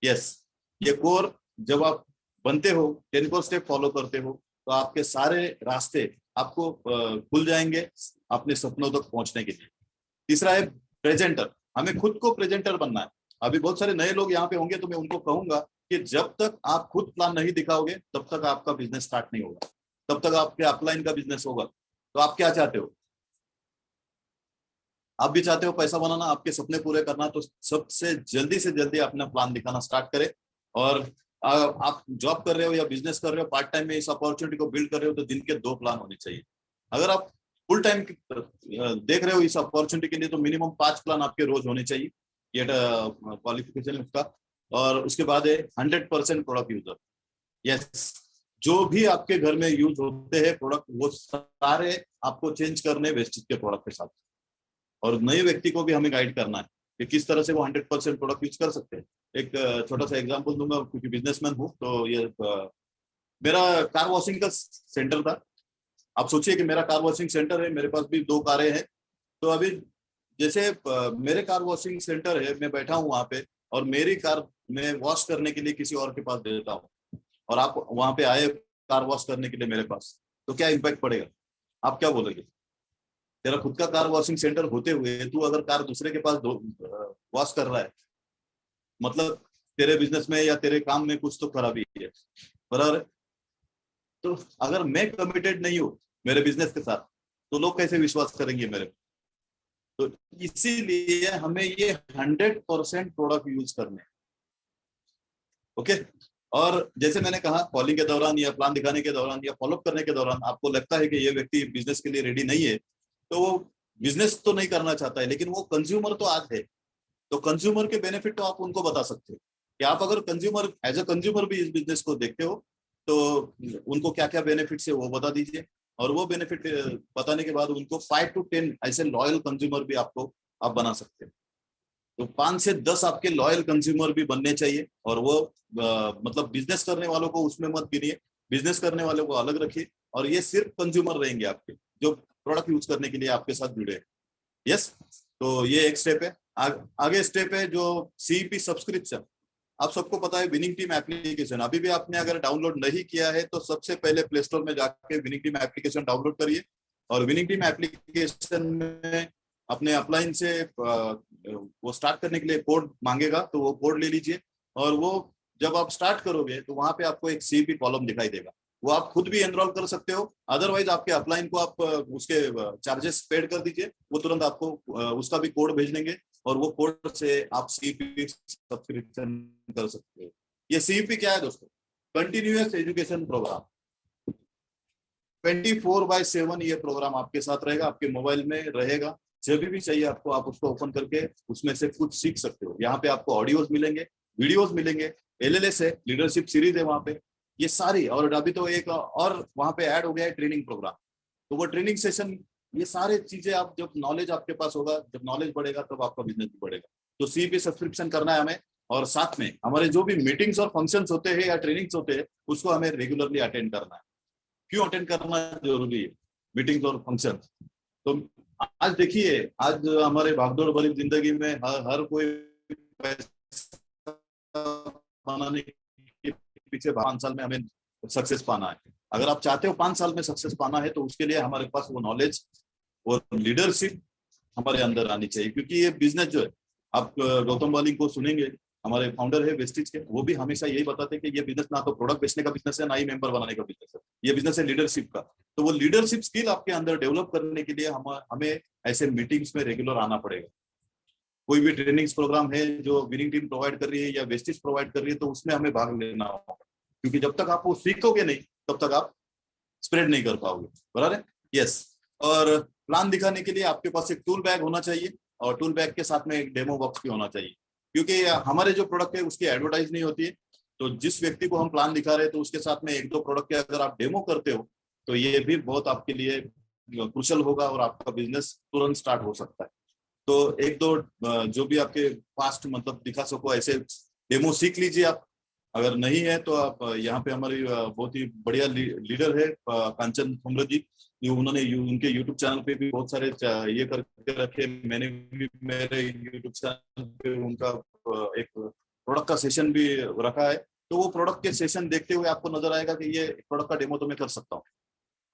S2: यस, ये कोर जब आप बनते हो, 10 कोर स्टेप फॉलो करते हो, तो आपके सारे रास्ते आपको खुल जाएंगे अपने सपनों तक पहुंचने के लिए। तीसरा है प्रेजेंटर, हमें खुद को प्रेजेंटर बनना है। अभी बहुत सारे नए लोग यहाँ पे होंगे, तो मैं उनको कहूंगा कि जब तक आप खुद प्लान नहीं दिखाओगे तब तक आपका बिजनेस स्टार्ट नहीं होगा, तब तक आपके अपलाइन का बिजनेस होगा। तो आप क्या चाहते हो? आप भी चाहते हो पैसा बनाना, आपके सपने पूरे करना, तो सबसे जल्दी से जल्दी अपना प्लान दिखाना स्टार्ट करें। और आप जॉब कर रहे हो या बिजनेस कर रहे हो, पार्ट टाइम में इस अपॉर्चुनिटी को बिल्ड कर रहे हो, तो दिन के 2 प्लान होने चाहिए। अगर आप फुल टाइम देख रहे हो इस अपॉर्चुनिटी के लिए, तो मिनिमम 5 प्लान आपके रोज होने चाहिए। ये क्वालिफिकेशन है उसका। और उसके बाद है 100% प्रोडक्ट यूजर। यस, जो भी आपके घर में यूज होते हैं प्रोडक्ट, वो सारे आपको चेंज करने वेस्टेज के प्रोडक्ट के साथ। और नए व्यक्ति को भी हमें गाइड करना है कि किस तरह से वो 100% प्रोडक्ट यूज कर सकते हैं। एक छोटा सा एग्जांपल दूंगा, क्योंकि बिजनेसमैन हूँ। तो ये मेरा कार वॉशिंग का सेंटर था। आप सोचिए कि मेरा कार वॉशिंग सेंटर है, मेरे पास भी 2 कारें हैं। तो अभी जैसे मेरे कार वॉशिंग सेंटर है, मैं बैठा हूँ वहां पे, और मेरी कार मैं वॉश करने के लिए किसी और के पास देता हूँ, और आप वहां पे आए कार वॉश करने के लिए मेरे पास, तो क्या इम्पैक्ट पड़ेगा? आप क्या बोलोगे? तेरा खुद का कार वॉशिंग सेंटर होते हुए तू अगर कार दूसरे के पास वॉश कर रहा है, मतलब तेरे बिजनेस में या तेरे काम में कुछ तो खराबी है, बराबर है? तो अगर मैं कमिटेड नहीं हूँ मेरे बिजनेस के साथ, तो लोग कैसे विश्वास करेंगे मेरे पे? तो इसीलिए हमें ये 100% प्रोडक्ट यूज करने। ओके। और जैसे मैंने कहा, कॉलिंग के दौरान या प्लान दिखाने के दौरान या फॉलोअप करने के दौरान आपको लगता है कि ये व्यक्ति बिजनेस के लिए रेडी नहीं है, तो वो बिजनेस तो नहीं करना चाहता है, लेकिन वो कंज्यूमर तो आज है। तो कंज्यूमर के बेनिफिट तो आप उनको बता सकते हो कि आप अगर कंज्यूमर, एज अ कंज्यूमर भी इस बिजनेस को देखते हो, तो उनको क्या क्या बेनिफिट्स है वो बता दीजिए। और वो बेनिफिट बताने के बाद उनको 5 to 10 ऐसे लॉयल कंज्यूमर भी आपको आप बना सकते हो। तो 5 से 10 आपके लॉयल कंज्यूमर भी बनने चाहिए। और वो मतलब बिजनेस करने वालों को उसमें मत गिनिए, बिजनेस करने वालों को अलग रखिए। और ये सिर्फ कंज्यूमर रहेंगे आपके, जो प्रोडक्ट यूज करने के लिए आपके साथ जुड़े हैं। यस, तो ये एक स्टेप है। आगे स्टेप है जो सीईपी सब्सक्रिप्शन। आप सबको पता है विनिंग टीम एप्लीकेशन, अभी भी आपने अगर डाउनलोड नहीं किया है तो सबसे पहले प्ले स्टोर में जाके विनिंग टीम एप्लीकेशन डाउनलोड करिए। और विनिंग टीम एप्लीकेशन में अपने अपलाइन से वो स्टार्ट करने के लिए कोड मांगेगा, तो वो कोड ले लीजिए। और वो जब आप स्टार्ट करोगे तो वहां पे आपको एक सीईपी कॉलम दिखाई देगा, वो आप खुद भी एनरोल कर सकते हो। अदरवाइज आपके अपलाइन को आप उसके चार्जेस पेड कर दीजिए, वो तुरंत आपको उसका भी कोड भेज देंगे, और वो कोड से आप सीईपी सब्सक्रिप्शन कर सकते हो। ये सीईपी क्या है दोस्तों? Continuous education programme. 24/7 ये प्रोग्राम आपके साथ रहेगा, आपके मोबाइल में रहेगा। जब भी चाहिए आपको, आप उसको ओपन करके उसमें से कुछ सीख सकते हो। यहाँ पे आपको ऑडियोज मिलेंगे, वीडियोज मिलेंगे, एलएलएस है, लीडरशिप सीरीज है वहां पे, ये सारी। और अभी तो एक और वहां पे ऐड हो गया है ट्रेनिंग प्रोग्राम, तो वो ट्रेनिंग सेशन, ये सारे चीजें आप जब नॉलेज आपके पास होगा, जब नॉलेज बढ़ेगा तब आपका बिजनेस भी बढ़ेगा। तो सीईपी सब्सक्रिप्शन करना है हमें। और साथ में हमारे जो भी मीटिंग्स और फंक्शंस होते हैं या ट्रेनिंग्स होते हैं, उसको हमें रेगुलरली अटेंड करना है। क्यों अटेंड करना जरूरी है मीटिंग्स और फंक्शन? तो आज देखिए, आज हमारे भागदौड़ भरी जिंदगी में हर कोई पैसा बनाने के पीछे 5 साल में हमें सक्सेस पाना है। अगर आप चाहते हो 5 साल में सक्सेस पाना है, तो उसके लिए हमारे पास वो नॉलेज और लीडरशिप हमारे अंदर आनी चाहिए। क्योंकि ये बिजनेस जो है, आप गौतम वाली को सुनेंगे, हमारे फाउंडर है वेस्टिज के, वो भी हमेशा यही बताते हैं कि ये बिजनेस ना तो प्रोडक्ट बेचने का बिजनेस है, ना ही मेंबर बनाने का बिजनेस है, ये बिजनेस है लीडरशिप का। तो वो लीडरशिप स्किल आपके अंदर डेवलप करने के लिए हमें ऐसे मीटिंग्स में रेगुलर आना पड़ेगा। कोई भी ट्रेनिंग्स प्रोग्राम है जो विनिंग टीम प्रोवाइड कर रही है या वेस्टिज प्रोवाइड कर रही है, तो उसमें हमें भाग लेना होगा। क्योंकि जब तक आप वो सीखोगे नहीं, तब तक आप स्प्रेड नहीं कर पाओगे, बराबर है? यस। और प्लान दिखाने के लिए आपके पास एक टूल बैग होना चाहिए, और टूल बैग के साथ में एक डेमो बॉक्स भी होना चाहिए। क्योंकि हमारे जो प्रोडक्ट है उसकी एडवर्टाइज नहीं होती है, तो जिस व्यक्ति को हम प्लान दिखा रहे हैं, तो उसके साथ में 1-2 प्रोडक्ट के अगर आप डेमो करते हो, तो ये भी बहुत आपके लिए क्रुशल होगा और आपका बिजनेस तुरंत स्टार्ट हो सकता है। तो एक दो जो भी आपके पास्ट मतलब दिखा सको ऐसे डेमो सीख लीजिए आप। अगर नहीं है तो आप यहाँ पे हमारी बहुत ही बढ़िया लीडर है कांचन थुमर जी, उन्होंने उनके यूट्यूब चैनल पे भी बहुत सारे ये करके रखे। मैंने भी मेरे यूट्यूब चैनल पे उनका एक प्रोडक्ट का सेशन भी रखा है। तो वो प्रोडक्ट के सेशन देखते हुए आपको नजर आएगा कि ये प्रोडक्ट का डेमो तो मैं कर सकता हूँ।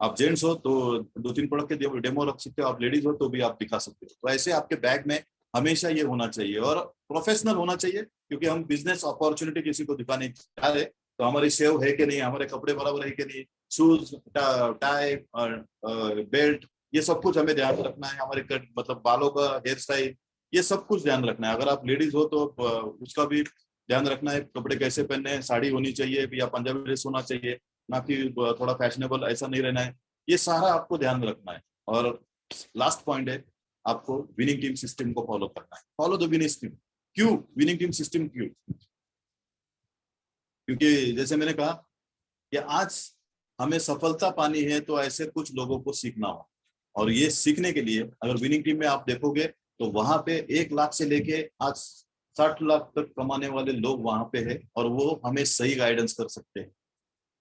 S2: आप जेंट्स हो तो 2-3 प्रोडक्ट के डेमो रख सकते हो, आप लेडीज हो तो भी आप दिखा सकते हो। तो ऐसे आपके बैग में हमेशा ये होना चाहिए और प्रोफेशनल होना चाहिए, क्योंकि हम बिजनेस अपॉर्चुनिटी किसी को दिखाने जा रहे तो हमारी सेव है कि नहीं, हमारे कपड़े बराबर है कि नहीं, शूज टाई बेल्ट ये सब कुछ हमें ध्यान रखना है। हमारे मतलब बालों का हेयर स्टाइल ये सब कुछ ध्यान रखना है। अगर आप लेडीज हो तो उसका भी ध्यान रखना है, कपड़े कैसे पहनने हैं, साड़ी होनी चाहिए या पंजाबी ड्रेस होना चाहिए, ना कि थोड़ा फैशनेबल ऐसा नहीं रहना है। ये सारा आपको ध्यान रखना है। और लास्ट पॉइंट है, आपको विनिंग टीम सिस्टम को फॉलो करना है। Follow the winning team. क्यों विनिंग टीम सिस्टम? क्यों? क्योंकि जैसे मैंने कहा कि आज हमें सफलता पानी है तो ऐसे कुछ लोगों को सीखना हो, और ये सीखने के लिए अगर विनिंग टीम में आप देखोगे तो वहां पे 1 लाख से लेके आज 60 लाख तक कमाने वाले लोग वहां पे है, और वो हमें सही गाइडेंस कर सकते हैं।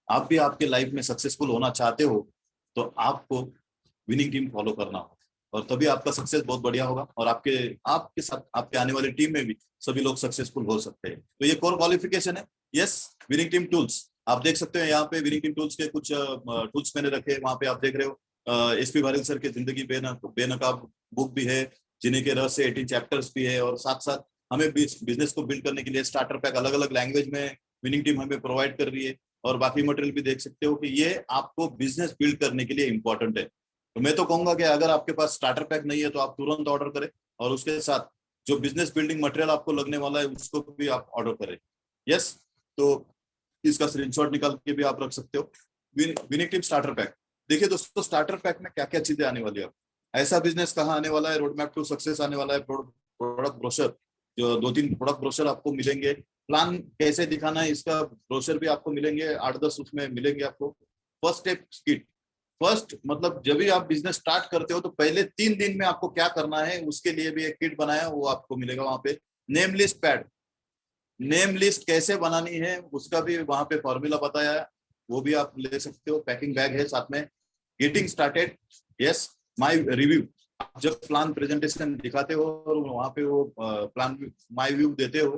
S2: आप भी आपके लाइफ में सक्सेसफुल होना चाहते हो तो आपको विनिंग टीम फॉलो करना होगा, और तभी आपका सक्सेस बहुत बढ़िया होगा, और आपके साथ आपके आने वाली टीम में भी सभी लोग सक्सेसफुल हो सकते हैं। तो ये कोर क्वालिफिकेशन है। यस, विनिंग टीम टूल्स आप देख सकते हैं यहाँ पे। विनिंग टीम टूल्स के कुछ टूल्स मैंने रखे, वहां पे आप देख रहे हो। एसपी वारिल सर के जिंदगी बेनकाब बुक भी है, जिन्हीं के रहस्य 18 चैप्टर्स भी है, और साथ साथ हमें बिजनेस को बिल्ड करने के लिए स्टार्टर पैक अलग अलग लैंग्वेज में विनिंग टीम हमें प्रोवाइड कर रही है, और बाकी मटेरियल भी देख सकते हो कि ये आपको बिजनेस बिल्ड करने के लिए इंपॉर्टेंट है। तो मैं तो कहूंगा कि अगर आपके पास स्टार्टर पैक नहीं है तो आप तुरंत ऑर्डर करें, और उसके साथ जो बिजनेस बिल्डिंग मटेरियल आपको लगने वाला है उसको भी आप ऑर्डर करें। यस, तो इसका स्क्रीनशॉट निकाल के भी आप रख सकते हो। Winning team starter pack. देखिए दोस्तों, स्टार्टर पैक में क्या क्या चीजें आने वाली है, ऐसा बिजनेस कहाँ आने वाला है, रोड मैप टू सक्सेस आने वाला है, प्रोडक्ट ब्रोशर, जो 2-3 प्रोडक्ट ब्रोशर आपको मिलेंगे, प्लान कैसे दिखाना है इसका ब्रोशर भी आपको मिलेंगे, 8-10 उसमें मिलेंगे आपको। फर्स्ट स्टेप किट, फर्स्ट मतलब जब भी आप बिजनेस स्टार्ट करते हो तो पहले 3 दिन में आपको क्या करना है उसके लिए भी एक किट बनाया, वो आपको मिलेगा वहां पे। Name list pad, name list कैसे बनानी है उसका भी वहां पे फॉर्मूला बताया है, वो भी आप ले सकते हो। पैकिंग बैग है साथ में। Getting started, yes, my review, आप जब प्लान प्रेजेंटेशन दिखाते हो और वहां पे वो प्लान माय व्यू देते हो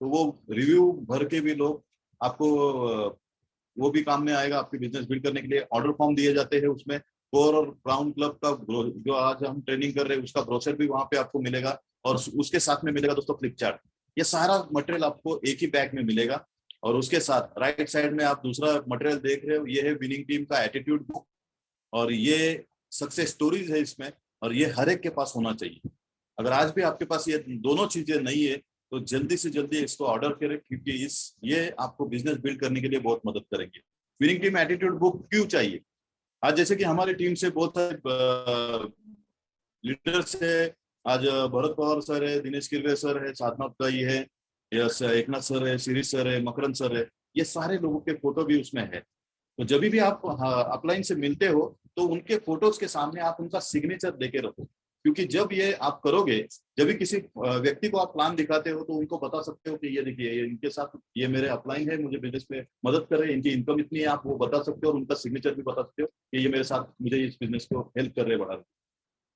S2: तो वो रिव्यू भर के भी लोग आपको वो भी काम में आएगा आपके बिजनेस बिल्ड करने के लिए। ऑर्डर फॉर्म दिए जाते हैं उसमें। कोर और क्राउन क्लब का जो आज हम ट्रेनिंग कर रहे हैं उसका ब्रोशर भी वहां पे आपको मिलेगा, और उसके साथ में मिलेगा दोस्तों फ्लिप चार्ट। ये सारा मटेरियल आपको एक ही बैग में मिलेगा। और उसके साथ राइट साइड में आप दूसरा मटेरियल देख रहे हो, ये है विनिंग टीम का एटीट्यूड बुक, और ये सक्सेस स्टोरीज है इसमें, और ये हर एक के पास होना चाहिए। अगर आज भी आपके पास ये दोनों चीजें नहीं है तो जल्दी से जल्दी इसको ऑर्डर करें, क्योंकि ये आपको बिजनेस बिल्ड करने के लिए बहुत मदद करेंगे। विनिंग टीम एटीट्यूड बुक क्यों चाहिए? आज जैसे कि हमारी टीम से बहुत सारे लीडर्स है, आज भरत पवार सर है, दिनेश किरवे सर है, साधना ताई है, यस एकनाथ सर है, शिरीष सर है, मकरंद सर है, ये सारे लोगों के फोटो भी उसमें है। तो जब भी आप अपलाइन से मिलते हो तो उनके फोटोज के सामने आप उनका सिग्नेचर देके रखो, क्योंकि जब ये आप करोगे, जब भी किसी व्यक्ति को आप प्लान दिखाते हो तो उनको बता सकते हो कि ये देखिए ये इनके साथ ये मेरे अपलाइन है, मुझे बिजनेस में मदद कर रहे हैं, इनकी इनकम इतनी है, आप वो बता सकते हो, और उनका सिग्नेचर भी बता सकते हो कि ये मेरे साथ मुझे इस बिजनेस को हेल्प कर रहे हैं बढ़ा।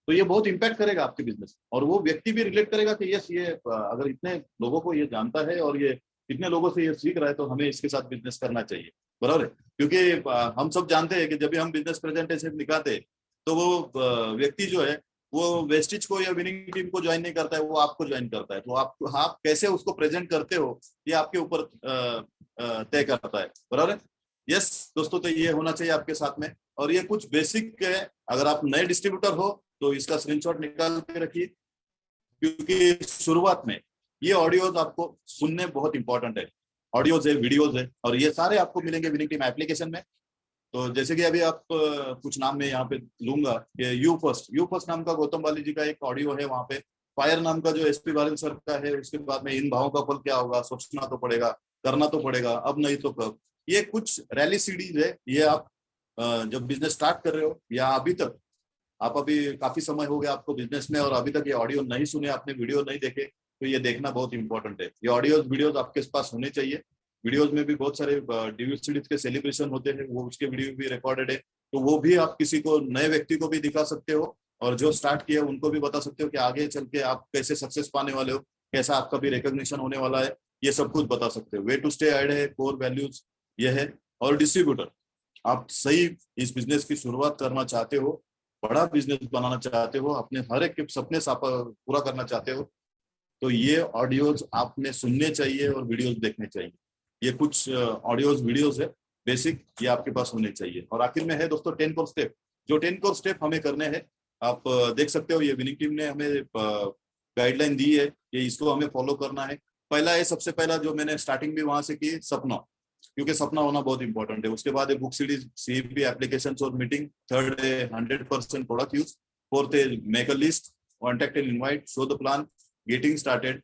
S2: तो ये बहुत इंपैक्ट करेगा आपके बिजनेस, और वो व्यक्ति भी रिलेट करेगा कि यस ये अगर इतने लोगों को ये जानता है और ये इतने लोगों से ये सीख रहा है तो हमें इसके साथ बिजनेस करना चाहिए, बराबर है। क्योंकि हम सब जानते हैं कि जब भी हम बिजनेस प्रेजेंटेशन दिखाते तो वो व्यक्ति जो है वो वेस्टिज को या विनिंग टीम को ज्वाइन नहीं करता है, वो आपको ज्वाइन करता है। तो आप कैसे उसको प्रेजेंट करते हो ये आपके ऊपर तय करता है, बराबर है। यस दोस्तों, तो ये होना चाहिए आपके साथ में, और ये कुछ बेसिक है। अगर आप नए डिस्ट्रीब्यूटर हो तो इसका स्क्रीनशॉट निकाल के रखिए, क्योंकि शुरुआत में ये ऑडियोज आपको सुनने बहुत इंपॉर्टेंट है। ऑडियोज है, वीडियोज है, और ये सारे आपको मिलेंगे विनिंग टीम एप्लीकेशन में। तो जैसे कि अभी आप कुछ नाम में यहाँ पे लूंगा कि यू फर्स्ट नाम का गौतम बाली जी का एक ऑडियो है वहाँ पे। फायर नाम का जो एसपी वारिल सर का है, उसके बाद में इन भावों का फल क्या होगा, सोचना तो पड़ेगा, करना तो पड़ेगा, अब नहीं तो कब। ये कुछ रैली सीरीज है, ये आप जब बिजनेस स्टार्ट कर रहे हो या अभी तक आप अभी काफी समय हो गया आपको बिजनेस में और अभी तक ये ऑडियो नहीं सुने, आपने वीडियो नहीं देखे, तो ये देखना बहुत इंपॉर्टेंट है। ये ऑडियोज वीडियोज आपके पास होने चाहिए। वीडियोज में भी बहुत सारे डिविड के सेलिब्रेशन होते हैं, वो उसके वीडियो भी रिकॉर्डेड है, तो वो भी आप किसी को नए व्यक्ति को भी दिखा सकते हो और जो स्टार्ट किया उनको भी बता सकते हो कि आगे चल के आप कैसे सक्सेस पाने वाले हो, कैसा आपका भी रिकॉग्निशन होने वाला है, ये सब कुछ बता सकते हो। वे टू स्टे ऐड है, कोर वैल्यूज ये है। और डिस्ट्रीब्यूटर, आप सही इस बिजनेस की शुरुआत करना चाहते हो, बड़ा बिजनेस बनाना चाहते हो, अपने हर एक के सपने पूरा करना चाहते हो, तो ये ऑडियोज आपने सुनने चाहिए और वीडियोज देखने चाहिए। ये कुछ ऑडियोज वीडियोज है बेसिक, ये आपके पास होने चाहिए। और आखिर में है दोस्तों 10 कोर स्टेप। जो 10 कोर स्टेप हमें करने हैं, आप देख सकते हो ये विनिंग टीम ने हमें गाइडलाइन दी है कि इसको हमें फॉलो करना है। पहला है, सबसे पहला जो मैंने स्टार्टिंग भी वहां से की, सपना, क्योंकि सपना होना बहुत इंपॉर्टेंट है। उसके बाद है बुक सीरीज, सीपी एप्लीकेशन और मीटिंग। थर्ड है 100% प्रोडक्ट यूज। फोर्थ है make a list, contact and invite, show the plan, getting started,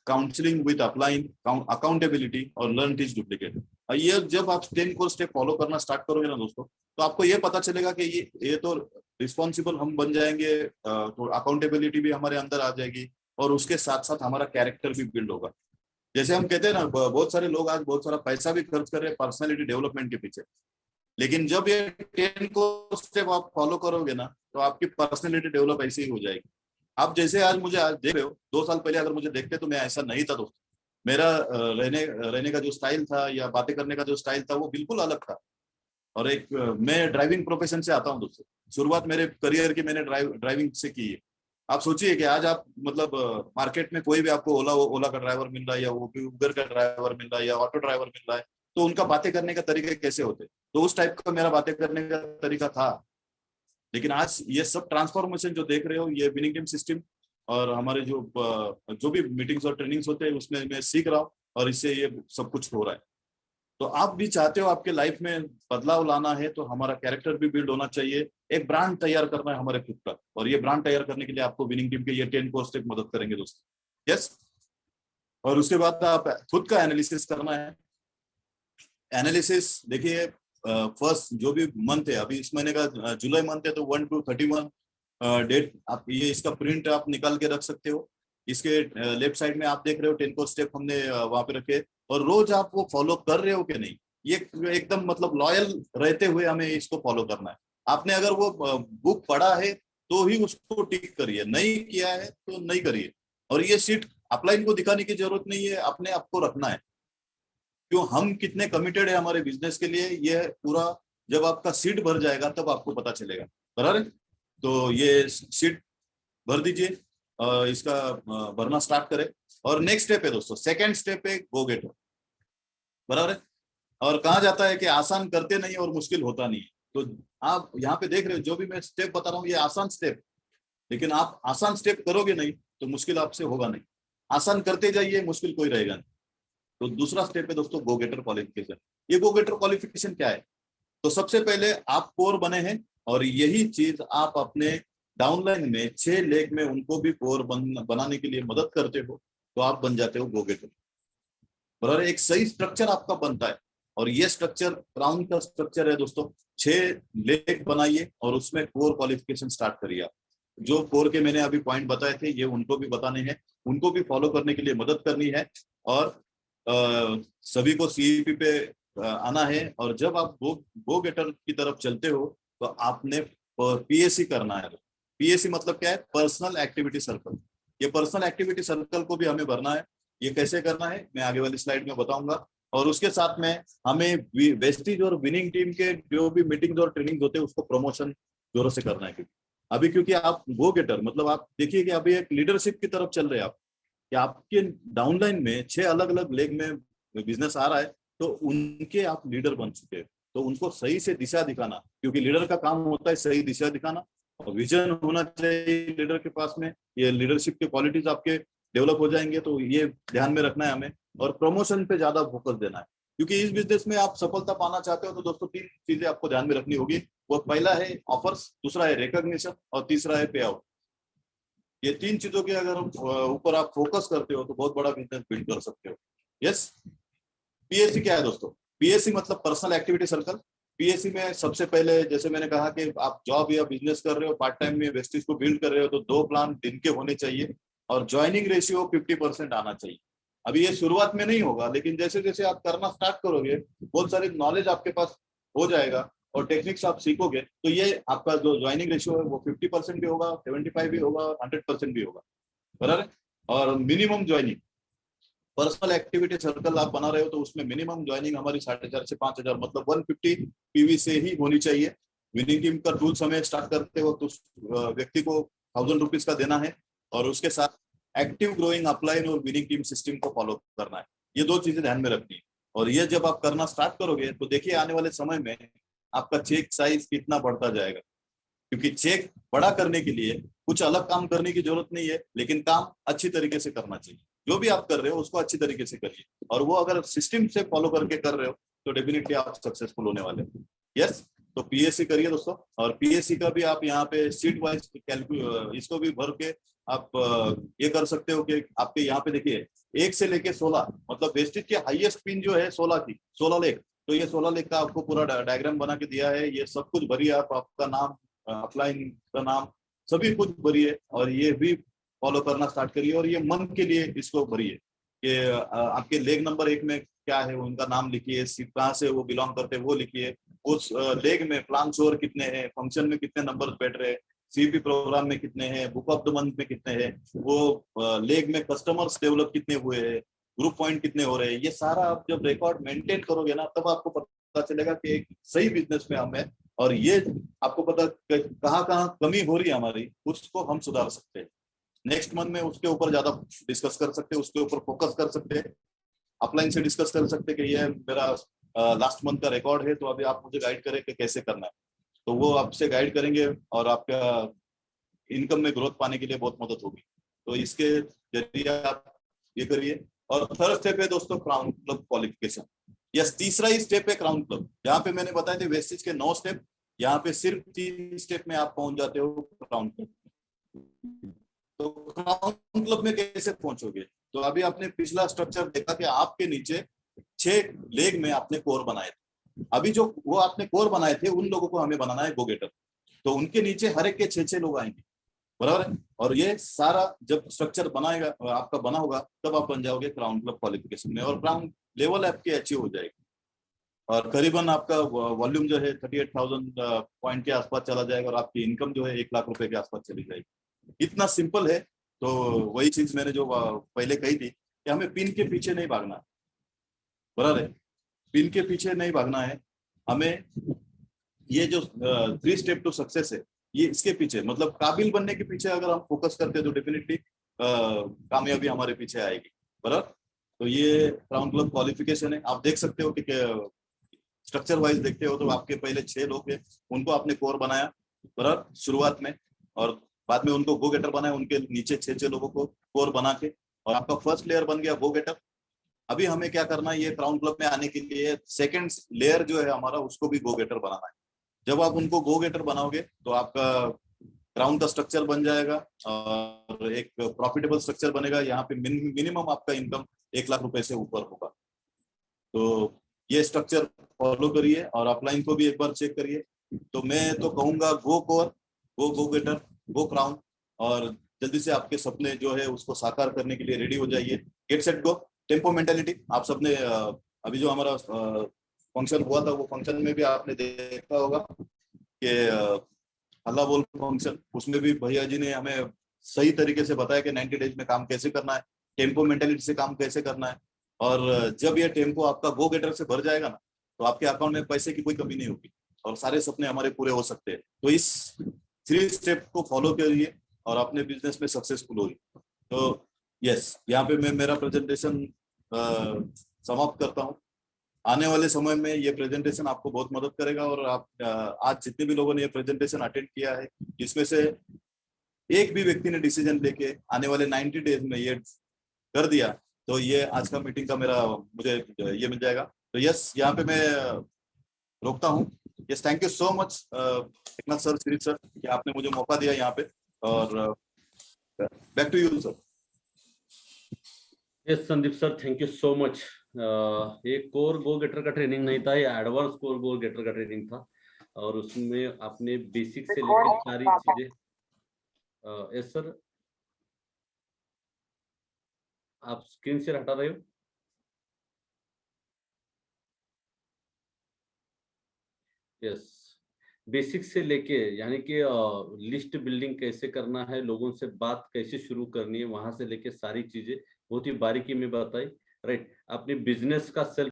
S2: counselling with upline, accountability और लर्न टीच डुप्लीकेट। ये जब आप 10 कोर स्टेप फॉलो करना स्टार्ट करोगे ना दोस्तों, तो आपको ये पता चलेगा कि ये तो रिस्पॉन्सिबल हम बन जाएंगे, तो अकाउंटेबिलिटी भी हमारे अंदर आ जाएगी और उसके साथ साथ हमारा कैरेक्टर भी बिल्ड होगा। जैसे हम कहते हैं ना, बहुत सारे लोग आज बहुत सारा पैसा भी खर्च कर रहे हैं पर्सनालिटी डेवलपमेंट के पीछे, लेकिन जब ये 10 कोर स्टेप आप फॉलो करोगे ना, तो आपकी पर्सनालिटी डेवलप ऐसे ही हो जाएगी। आप जैसे आज मुझे आज देख रहे हो, 2 साल पहले अगर मुझे देखते तो मैं ऐसा नहीं था दोस्तों। मेरा रहने का जो स्टाइल था या बातें करने का जो स्टाइल था वो बिल्कुल अलग था। और एक मैं ड्राइविंग प्रोफेशन से आता हूँ दोस्तों, शुरुआत मेरे करियर की मैंने ड्राइविंग से की है। आप सोचिए कि आज आप मतलब मार्केट में कोई भी आपको ओला का ड्राइवर मिल रहा है या वो उबर का ड्राइवर मिल रहा है या ऑटो ड्राइवर मिल रहा है, तो उनका बातें करने का तरीका कैसे होते, तो उस टाइप का मेरा बातें करने का तरीका था। लेकिन आज ये सब ट्रांसफॉर्मेशन जो देख रहे हो, ये विनिंग टीम सिस्टम और हमारे जो भी मीटिंग्स और ट्रेनिंग्स होते हैं उसमें मैं सीख रहा हूँ और इससे ये सब कुछ हो रहा है। तो आप भी चाहते हो आपके लाइफ में बदलाव लाना है, तो हमारा कैरेक्टर भी बिल्ड होना चाहिए, एक ब्रांड तैयार करना है हमारे खुद का, और ये ब्रांड तैयार करने के लिए आपको विनिंग टीम के ये 10 कोर स्टेप मदद करेंगे दोस्तों। यस। और उसके बाद आप खुद का एनालिसिस करना है। एनालिसिस देखिए, फर्स्ट जो भी मंथ है, अभी इस महीने का जुलाई मंथ है, तो 1 to 31 डेट आप ये इसका प्रिंट आप निकाल के रख सकते हो। इसके लेफ्ट साइड में आप देख रहे हो 10 कोर स्टेप हमने वहां पे रखे, और रोज आप वो फॉलो कर रहे हो कि नहीं, ये एकदम मतलब लॉयल रहते हुए हमें इसको फॉलो करना है। आपने अगर वो बुक पढ़ा है तो ही उसको टिक करिए, नहीं किया है तो नहीं करिए। और ये सीट अपलाइन को दिखाने की जरूरत नहीं है, अपने आप को रखना है, क्यों हम कितने कमिटेड है हमारे बिजनेस के लिए, ये पूरा जब आपका सीट भर जाएगा तब आपको पता चलेगा। बराबर है? तो ये सीट भर दीजिए, इसका भरना स्टार्ट करें। और नेक्स्ट स्टेप है दोस्तों, सेकंड स्टेप है गो गेटर। बराबर है? और कहा जाता है कि आसान करते नहीं और मुश्किल होता नहीं। तो आप यहाँ पे देख रहे हो जो भी मैं स्टेप बता रहा हूँ, ये आसान स्टेप, लेकिन आप आसान स्टेप करोगे नहीं तो मुश्किल आपसे होगा नहीं। आसान करते जाइए, मुश्किल कोई रहेगा नहीं। तो दूसरा स्टेप है दोस्तों गो गेटर क्वालिफिकेशन। ये गो गेटर क्वालिफिकेशन क्या है? तो सबसे पहले आप कोर बने हैं, और यही चीज आप अपने डाउनलाइन में 6 लेग में उनको भी कोर बनाने के लिए मदद करते हो, तो आप बन जाते हो गो गेटर। बराबर, एक सही स्ट्रक्चर आपका बनता है, और ये स्ट्रक्चर क्राउन का स्ट्रक्चर है दोस्तों। 6 लेग बनाइए और उसमें कोर क्वालिफिकेशन स्टार्ट करिए। आप जो कोर के मैंने अभी पॉइंट बताए थे, ये उनको भी बताने हैं, उनको भी फॉलो करने के लिए मदद करनी है, और सभी को सीईपी पे आना है। और जब आप गो गेटर की तरफ चलते हो तो आपने पीएसी करना है। पीएसी मतलब क्या है? Personal activity circle. ये पर्सनल एक्टिविटी सर्कल को भी हमें भरना है। ये कैसे करना है मैं आगे वाली स्लाइड में बताऊंगा। और उसके साथ में हमें वेस्टीज और विनिंग टीम के जो भी मीटिंग्स और ट्रेनिंग होते हैं उसको प्रमोशन जोरों से करना है। क्योंकि आप गो गेटर मतलब आप देखिए कि अभी एक लीडरशिप की तरफ चल रहे हैं आप, कि आपके डाउनलाइन में 6 अलग अलग लेग में बिजनेस आ रहा है, तो उनके आप लीडर बन चुके हैं। तो उनको सही से दिशा दिखाना, क्योंकि लीडर का काम होता है सही दिशा दिखाना, और विजन होना चाहिए लीडर के पास में। ये लीडरशिप के क्वालिटीज आपके डेवलप हो जाएंगे, तो ये ध्यान में रखना है हमें। और प्रमोशन पे ज्यादा फोकस देना है, क्योंकि इस बिजनेस में आप सफलता पाना चाहते हो तो दोस्तों 3 चीजें आपको ध्यान में रखनी होगी। वो पहला है ऑफर्स, दूसरा है रिकॉग्निशन, और तीसरा है पे आउट। ये 3 चीजों के अगर ऊपर आप फोकस करते हो तो बहुत बड़ा बिजनेस बिल्ड कर सकते हो। यस। पीएससी क्या है दोस्तों? पीएससी मतलब पर्सनल एक्टिविटी सर्कल। पीएससी में सबसे पहले जैसे मैंने कहा कि आप जॉब या बिजनेस कर रहे हो, पार्ट टाइम में वेस्टेज को बिल्ड कर रहे हो, तो 2 प्लान दिन के होने चाहिए और ज्वाइनिंग रेशियो 50% आना चाहिए। अभी ये शुरुआत में नहीं होगा, लेकिन जैसे जैसे आप करना स्टार्ट करोगे, बहुत सारी नॉलेज आपके पास हो जाएगा और टेक्निक्स आप सीखोगे, तो ये आपका जो ज्वाइनिंग रेशियो है वो 50% भी होगा, 75 भी होगा, 100% भी होगा, बराबर है। और minimum joining personal activity circle आप बना रहे हो तो उसमें मिनिमम ज्वाइनिंग हमारी 4,500 से 5,000 मतलब 150 पीवी से ही होनी चाहिए। विनिंग टीम का टूल समय स्टार्ट करते वक्त उस व्यक्ति को 1,000 रुपीज का देना है और उसके साथ एक्टिव ग्रोइंग अपलाइन और विनिंग टीम सिस्टम को फॉलो करना है। ये 2 चीजें ध्यान में रखनी है। और ये जब आप करना स्टार्ट करोगे तो देखिए आने वाले समय में आपका चेक साइज कितना बढ़ता जाएगा, क्योंकि चेक बड़ा करने के लिए कुछ अलग काम करने की जरूरत नहीं है, लेकिन काम अच्छी तरीके से करना चाहिए। जो भी आप कर रहे हो उसको अच्छी तरीके से करिए और वो अगर सिस्टम से फॉलो करके कर रहे हो तो डेफिनेटली आप सक्सेसफुल होने वाले हो। यस, तो पीएससी करिए दोस्तों। और पीएससी का भी आप यहाँ पे सीट वाइज इसको भी भर के आप ये कर सकते हो कि आपके यहाँ पे देखिए 1 से लेके 16 मतलब वेस्टेज की हाईएस्ट पिन जो है 16 की, 16 लेख। तो ये 16 लेख का आपको पूरा डायग्राम बना के दिया है। ये सब कुछ भरिए आप, आपका नाम, अपलाइन का नाम, सभी कुछ भरिए और ये भी फॉलो करना स्टार्ट करिए। और ये मंथ के लिए इसको भरिए कि आपके लेग नंबर 1 में क्या है उनका नाम लिखिए, कहाँ से वो बिलोंग करते हैं वो लिखिए, उस लेग में प्लान शोर कितने हैं, फंक्शन में कितने नंबर बैठ रहे हैं, सीपी प्रोग्राम में कितने हैं, बुक ऑफ द मंथ में कितने हैं, वो लेग में कस्टमर्स डेवलप कितने हुए हैं, ग्रुप पॉइंट कितने हो रहे हैं। ये सारा आप जब रिकॉर्ड मेंटेन करोगे ना तब आपको पता चलेगा कि एक सही बिजनेस में हम है और ये आपको पता कहाँ कहाँ कमी हो रही है हमारी, उसको हम सुधार सकते हैं। नेक्स्ट मंथ में उसके ऊपर ज्यादा डिस्कस कर सकते हैं, उसके ऊपर फोकस कर सकते हैं, अपलाइन से डिस्कस कर सकते हैं कि ये मेरा लास्ट मंथ का रिकॉर्ड है, तो अभी आप मुझे गाइड करें कि कैसे करना है। तो वो आपसे गाइड करेंगे और आपका इनकम में ग्रोथ पाने के लिए बहुत मदद होगी। तो इसके जरिए आप ये करिए। और थर्ड स्टेप है दोस्तों क्राउन क्लब क्वालिफिकेशन। यस, तीसरा ही स्टेप है क्राउन क्लब। जहाँ पे मैंने बताया थे वेस्टेज के 9 स्टेप, यहाँ पे सिर्फ 3 स्टेप में आप पहुंच जाते हो क्राउन क्लब। तो क्राउन क्लब में कैसे पहुंचोगे? तो अभी आपने पिछला स्ट्रक्चर देखा कि आपके नीचे 6 लेग में आपने कोर बनाए थे। अभी जो वो आपने कोर बनाए थे उन लोगों को हमें बनाना है गो गेटर। तो उनके नीचे हर एक के 6 लोग आएंगे, बराबर है। और ये सारा जब स्ट्रक्चर बनाएगा आपका बना होगा तब आप बन जाओगे क्राउन क्लब क्वालिफिकेशन में और क्राउन लेवल आपकी अचीव हो जाएगी। और करीबन आपका वॉल्यूम जो है 38,000 पॉइंट के आसपास चला जाएगा और आपकी इनकम जो है 1 लाख रुपए के आसपास चली जाएगी। इतना सिंपल है। तो वही चीज मैंने जो पहले कही थी कि हमें पिन के पीछे नहीं भागना, बराबर है। पिन के पीछे नहीं भागना है हमें। ये जो 3 स्टेप टू सक्सेस है, ये इसके पीछे मतलब काबिल बनने के पीछे अगर हम फोकस करते हैं तो डेफिनेटली कामयाबी हमारे पीछे आएगी, बराबर। तो ये क्राउन क्लब क्वालिफिकेशन है। आप देख सकते हो कि स्ट्रक्चर वाइज देखते हो तो आपके पहले 6 लोग हैं, उनको आपने कोर बनाया, बराबर, शुरुआत में। और बाद में उनको गो गेटर बनाया, उनके नीचे 6 लोगों को कोर बना के, और आपका फर्स्ट लेयर बन गया गो गेटर। अभी हमें क्या करना है, ये क्राउन क्लब में आने के लिए सेकंड लेयर जो है हमारा, उसको भी गो गेटर बनाना है। जब आप उनको गो गेटर बनाओगे तो आपका क्राउन का स्ट्रक्चर बन जाएगा और एक प्रॉफिटेबल स्ट्रक्चर बनेगा। यहाँ पे मिनिमम आपका इनकम 1 लाख रुपए से ऊपर होगा। तो ये स्ट्रक्चर फॉलो करिए और अपलाइन को भी एक बार चेक करिए। तो मैं तो कहूंगा गो कोर, गो गेटर, गो क्राउन, और जल्दी से आपके सपने जो है उसको साकार करने के लिए रेडी हो जाइए। Get set go, tempo mentality. आप सबने अभी जो हमारा फंक्शन हुआ था, वो फंक्शन में भी आपने देखा होगा कि हल्ला बोल फंक्शन, उसमें भी भैया जी ने हमें सही तरीके से बताया कि 90 डेज में काम कैसे करना है, टेम्पो मेंटालिटी से काम कैसे करना है। और जब ये टेम्पो आपका गो गेटर से भर जाएगा ना, तो आपके अकाउंट में पैसे की कोई कमी नहीं होगी और सारे सपने हमारे पूरे हो सकते हैं। तो इस 3 स्टेप को फॉलो करिए और अपने बिजनेस में सक्सेसफुल होइए। तो यस, यहाँ पे मैं मेरा प्रेजेंटेशन समाप्त करता हूँ। आने वाले समय में ये प्रेजेंटेशन आपको बहुत मदद करेगा और आप आज जितने भी लोगों ने ये प्रेजेंटेशन अटेंड किया है, इसमें से एक भी व्यक्ति ने डिसीजन लेके आने वाले 90 डेज में ये कर दिया, तो ये आज का मीटिंग का मुझे ये मिल जाएगा। तो यस, यहाँ पे मैं रोकता हूँ। Yes, thank you so much Eknath sir, Shri sir, कि आपने मुझे मौका दिया यहाँ पे। और back to you sir.
S1: Yes, Sandeep sir, thank you so much. ये कोर गोल गेटर का ट्रेनिंग नहीं था, ये एडवांस कोर गोल गेटर का ट्रेनिंग था और उसमें आपने बेसिक से लेकर सारी चीजें। यस सर, आप स्क्रीन से हटा रहे हो? यस, बेसिक से लेके यानी कि लिस्ट बिल्डिंग कैसे करना है, लोगों से बात कैसे शुरू करनी है, वहां से लेके सारी चीजें बहुत ही बारीकी में बताई। राइट, अपने बिजनेस का सेल्फ